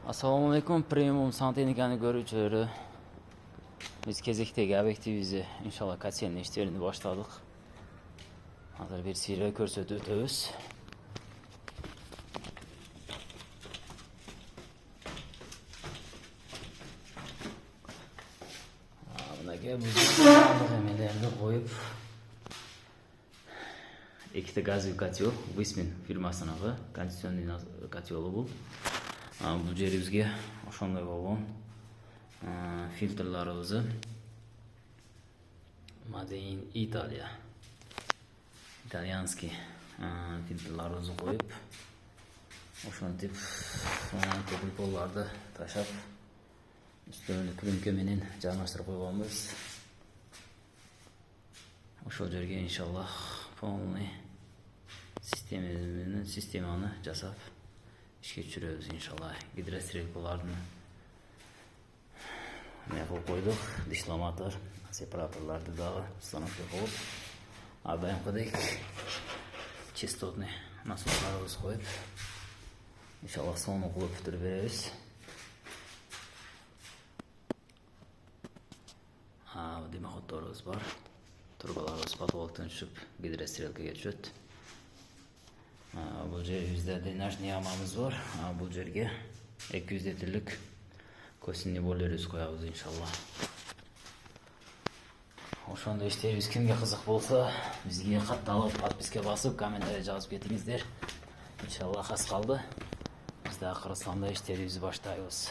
Assalamu alaikum, pремиум сантехниканы көрүүчүлөрү. Биз кезектеги объективибизди иншалла катсенин иштерин баштадык. Азыр бир сыйра көрсөтүп өтөбүз. Мынакей бул эмелерди коюп, эките газовый котел, Высмин фирмасынагы кондиционный котелу бул. Бул жерибизге ошондой болгон фильтрларыбызды Made in Italia, итальянский фильтрларыбызды коюп, ошентип көпүл полларды ташап, үстүнө плюнка менен жаңаштырып койгонбуз. Ошол жерге иншаллах полный системаны жасап ишке түшүрөбүз иншалла. Гидрострелкалардын не кылып койдук, дишламатор, сепараторларды дагы установка кылып, АБМКдек частотный насостарыбыз коюп, иншалла сону кылып бүтүрүп беребиз. Дымоходторубуз бар. Турбаларыбыз потолоктон түшүп, гидрострелкага түшөт. Бул жерибизде дренажный ямабыз бар. Бул жерге 200 литрлик косинный бойлерибиз коябыз иншалла. Ошондой иштерибиз кимге кызык болсо, бизге катталып, подписка басып, комментарий жазып кетиңиздер. Иншалла аз калды. Биз да Кыргызстанда иштерибизди баштайбыз.